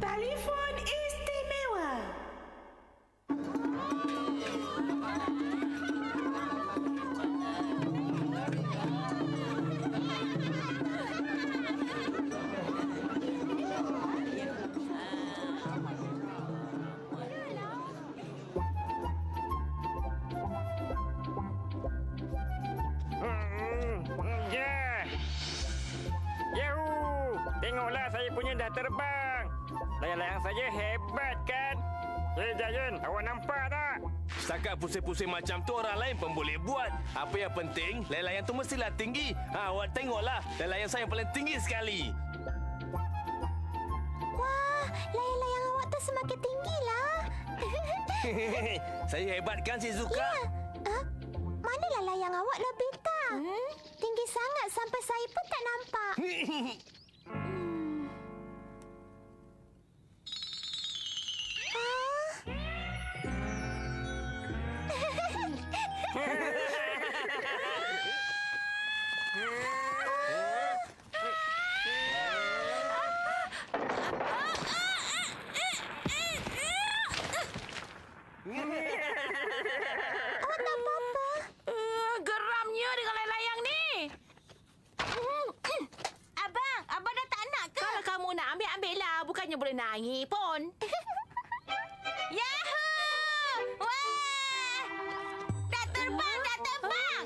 Telefon istimewa. Tengoklah, saya punya dah terbang. Layang-layang saya hebat kan? Giant, awak nampak tak? Setakat pusing-pusing macam tu orang lain pun boleh buat. Apa yang penting, layang-layang tu mestilah tinggi. Awak tengoklah, layang-layang saya yang paling tinggi sekali. Wah, layang-layang awak tu semakin tinggilah. Saya hebat kan, Shizuka? Ya. Manalah layang awak lah, Bintang? Tinggi sangat sampai saya pun tak nampak. Awak tak apa-apa? Geramnya dengan layang-layang ni. Abang dah tak nak ke? Kalau kamu nak ambil-ambillah. Bukannya boleh nangis pun. Yahoo! Wah! Dah terbang, dah terbang!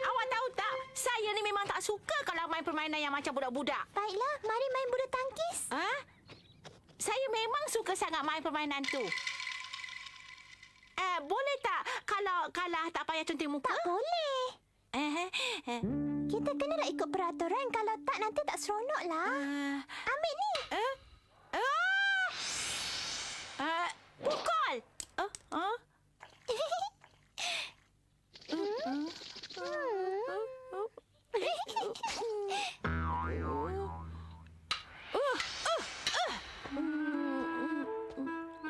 Awak tahu tak? Saya ni memang tak suka kalau main permainan yang macam budak-budak. Baiklah, mari main bulu tangkis. Saya memang suka sangat main permainan tu. Boleh tak kalau kalah tak payah cunting muka? Tak boleh. Kita kenalah ikut peraturan. Kalau tak, nanti tak seronok lah. Ambil ni. Pukul!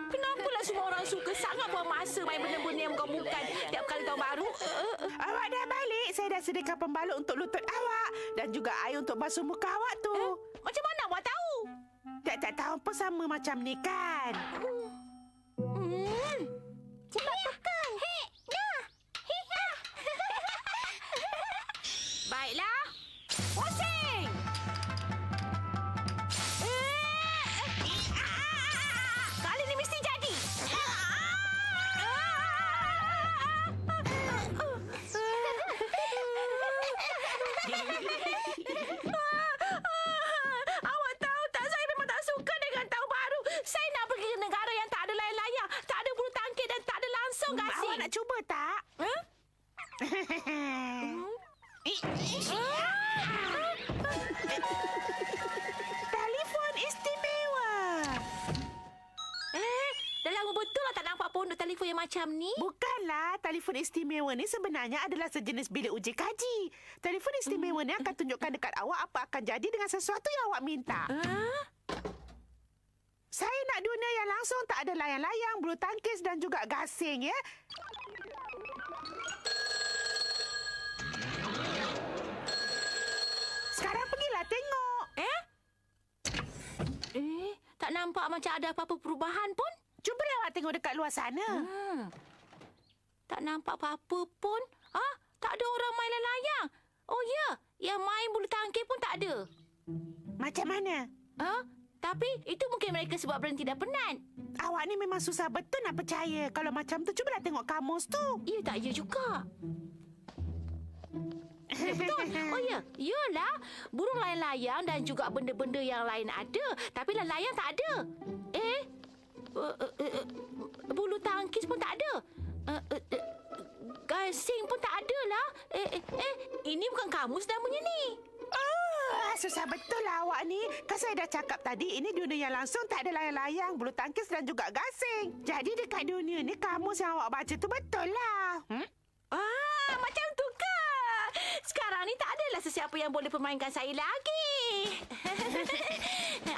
Kenapalah semua orang suka sangat buang masa main benda-benda yang bukan-bukan tiap kali tahun baru? Awak dah balik. Saya dah sediakan pembalut untuk lutut awak. Dan juga air untuk basuh muka awak tu. Macam mana awak tahu? Tak tahu pun sama macam ni kan? Cepat pukul. Nah. Baiklah. Pusing! Kali ni mesti jadi. Awak tahu tak, saya memang tak suka dengan tahun baru. Saya nak pergi ke negara yang tak ada layang-layang, tak ada bulu tangkis dan tak ada langsung gasing. Awak nak cuba tak? Telefon istimewa. Dah lama betul lah tak nampak pondok telefon yang macam ni. Bukanlah, telefon istimewa ni sebenarnya adalah sejenis bilik uji kaji. Telefon istimewa ni akan tunjukkan dekat awak apa akan jadi dengan sesuatu yang awak minta. Saya nak dunia yang langsung tak ada layang-layang, bulu tangkis dan juga gasing, ya. Sekarang pergilah tengok. Tak nampak macam ada apa-apa perubahan pun. Cubalah awak tengok dekat luar sana. Tak nampak apa-apa pun. Tak ada orang main layang. Oh ya, yang main bulu tangkis pun tak ada. Macam mana? Tapi itu mungkin mereka sebab berhenti dah penat. Awak ni memang susah betul nak percaya. Kalau macam tu, cubalah tengok kamus tu. Ya tak, ya juga. Ya, betul. Oh ya, yalah. Burung layang-layang dan juga benda-benda yang lain ada. Tapi layang tak ada. Bulu tangkis pun tak ada. Gasing pun tak ada lah. Ini bukan kamus namanya ni. Susah betul lah awak ni. Kan saya dah cakap tadi, ini dunia yang langsung tak ada layang-layang, bulu tangkis dan juga gasing. Jadi dekat dunia ni, kamus yang awak baca tu betul lah. Macam tu ke? Sekarang ni tak adalah sesiapa yang boleh permainkan saya lagi.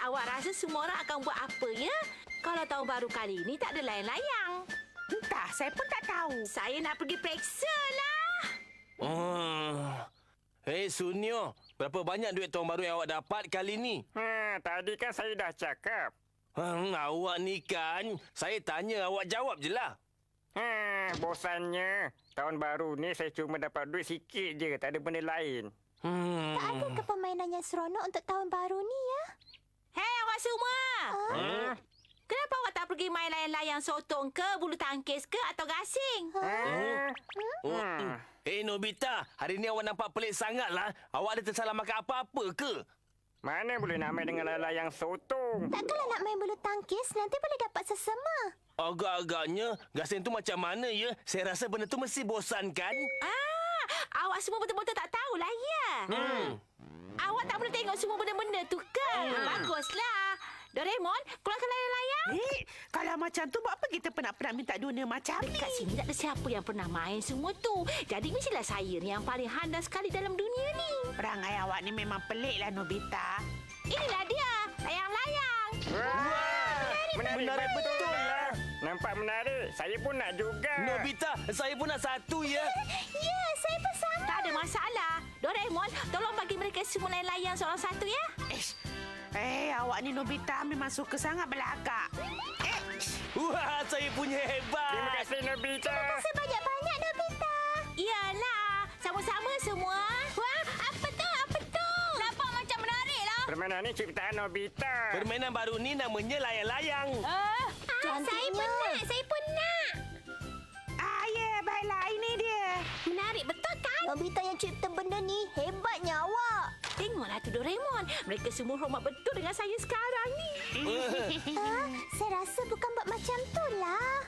Awak rasa semua orang akan buat apa ya? Kalau tahun baru kali ni tak ada layang-layang. Entah, saya pun tak tahu. Saya nak pergi periksa lah. Hei Sunyo, berapa banyak duit tahun baru yang awak dapat kali ni? Tadi kan saya dah cakap. Awak ni kan, saya tanya awak jawab je lah. Bosannya. Tahun baru ni saya cuma dapat duit sikit je. Tak ada benda lain. Tak ada ke permainan yang seronok untuk tahun baru ni ya? Hei awak semua. Kenapa awak tak pergi main layang-layang sotong ke, bulu tangkis ke atau gasing? Nobita, hari ni awak nampak pelik sangat lah. Awak ada tersalah makan apa-apa ke? Mana boleh nak main dengan layang sotong? Takkanlah nak main bulu tangkis, nanti boleh dapat sesama. Agak-agaknya, gasing tu macam mana ya? Saya rasa benda tu mesti bosankan. Awak semua betul-betul tak tahulah ya. Awak tak boleh tengok semua benda-benda tu ke? Baguslah. Doraemon, keluarkan layang-layang. Kalau macam tu, buat apa kita penat-penat minta dunia macam ni? Dekat sini tak ada siapa yang pernah main semua tu. Jadi mestilah saya ni yang paling handal sekali dalam dunia ni. Perangai awak ni memang peliklah, Nobita. Inilah dia, layang-layang. Menarik betul lah. Nampak menarik. Saya pun nak juga. Nobita, saya pun nak satu ya. Ya, saya pun sama. Tak ada masalah. Doraemon, tolong bagi mereka semua layang-layang seorang satu ya. Awak ni Nobita memang suka sangat belagak. Wah, saya punya hebat. Terima kasih, Nobita. Terima kasih banyak-banyak, Nobita. Iyalah, sama-sama semua. Wah, apa tu? Nampak macam menarik lah. Permainan ni ciptaan Nobita. Permainan baru ni namanya layang-layang. Saya pun nak. Ya, baiklah. Ini dia. Menarik betul kan? Nobita yang cipta benda ni, hebatnya awak. Tengoklah tu Doraemon. Mereka semua hormat betul dengan saya sekarang ni. Saya rasa bukan buat macam tu lah.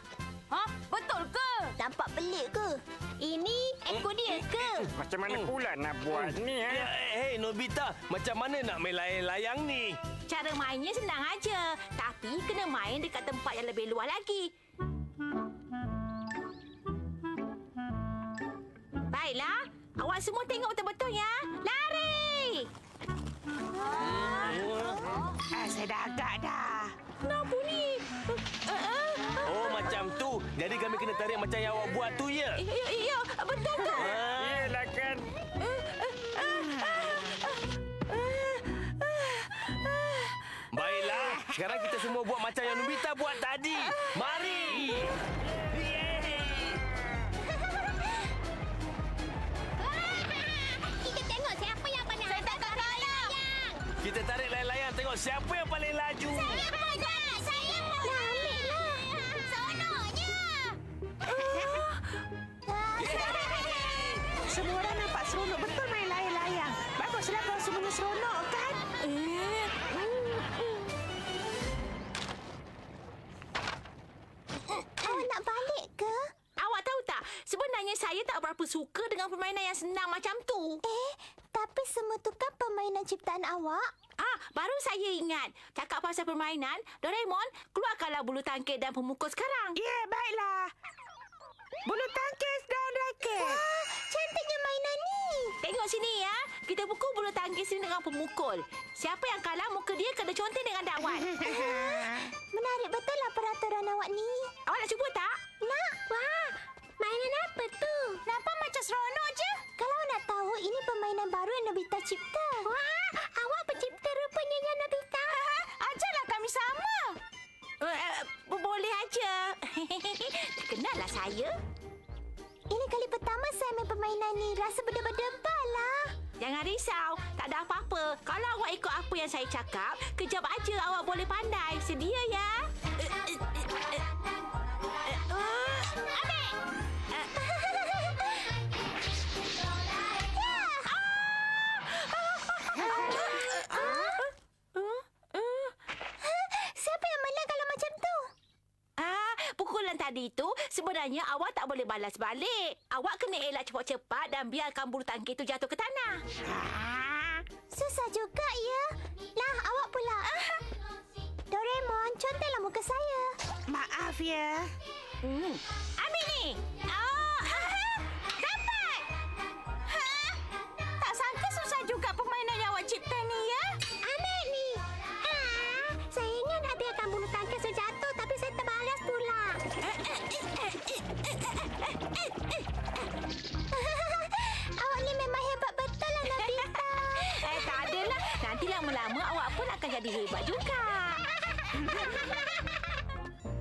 Betul ke? Nampak pelik ke? Ini ekor dia ke? Macam mana pula nak buat ni? Hei Nobita, macam mana nak main layang-layang ni? Cara mainnya senang aja. Tapi kena main dekat tempat yang lebih luas lagi. Baiklah. Awak semua tengok betul-betul ya. Lari! Saya dah agak dah. Kenapa ni? Oh, macam tu. Jadi kami kena tarik macam yang awak buat tu ya? Ya, betul ke? Iyalah kan. Baiklah, sekarang kita semua buat macam yang Nobita buat tadi. Mari! Kita tengok siapa yang paling Saya tak kalah. Kita tarik layang-layang tengok siapa yang paling laju. Saya mau. Dah ambil lah. Seronoknya. Semua orang nampak seronok betul main layang-layang. Baguslah kalau semuanya seronok kan? Awak nak balik ke? Awak tahu tak? Sebenarnya saya tak berapa suka dengan permainan yang senang macam tu. Tapi semua tu kan permainan ciptaan awak. Baru saya ingat. Cakap pasal permainan, Doraemon, keluarkanlah bulu tangkis dan pemukul sekarang. Ya, baiklah. Bulu tangkis dan raket. Wah, cantiknya mainan ni. Tengok sini ya. Kita pukul bulu tangkis ini dengan pemukul. Siapa yang kalah, muka dia kena conteng dengan dakwan. Menarik betul lah peraturan awak ni. Awak nak cuba tak? Nak? Wah, mainan apa tu? Nampak macam seronok je. Kalau nak tahu, ini permainan baru yang Nobita cipta. Wah, awak pencipta rupanya yang Nobita. Ajarlah kami sama. Boleh aja. Kenallah saya. Ini kali pertama saya main permainan ni. Rasa berdebar-debar lah. Jangan risau. Tak ada apa-apa. Kalau awak ikut apa yang saya cakap, kejap aja awak boleh pandai. Sedia ya? Siapa yang menang kalau macam tu? Pukulan tadi tu sebenarnya awak tak boleh balas balik. Awak kena elak cepat-cepat dan biarkan bulu tangkis itu jatuh ke tanah. Susah juga ya. Lah, awak pula. Doraemon, contohlah muka saya. Maaf ya. Ambil ni. Dapat. Tak sangka susah juga permainan yang awak cipta ni ya. Ambil ni. Saya ingat nak biarkan bulu tangkis tu jatuh, tapi saya terbalas pula. Awak ni memang hebat betul lah, jadi hebat juga.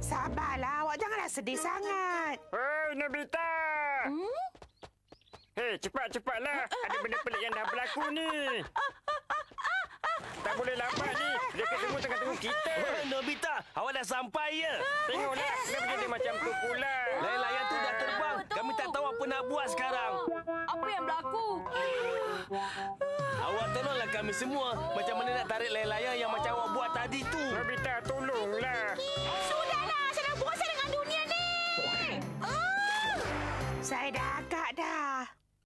Sabarlah, awak janganlah sedih sangat. Hei, Nobita! Hei, cepatlah. Ada benda pelik yang dah berlaku ni. Tak boleh lambat ni. Mereka semua tengah tunggu kita. Oh, Nobita, awak dah sampai ya? Tengoklah, kenapa jadi macam tu pula? Layang-layang tu dah terbang. Kami tak tahu apa nak buat sekarang. Apa yang berlaku? Awak tolonglah kami semua. Macam mana nak tarik layang-layang yang macam awak buat tadi tu? Nobita, tolonglah. Sudahlah, saya dah bosan dengan dunia ni. Saya dah agak dah.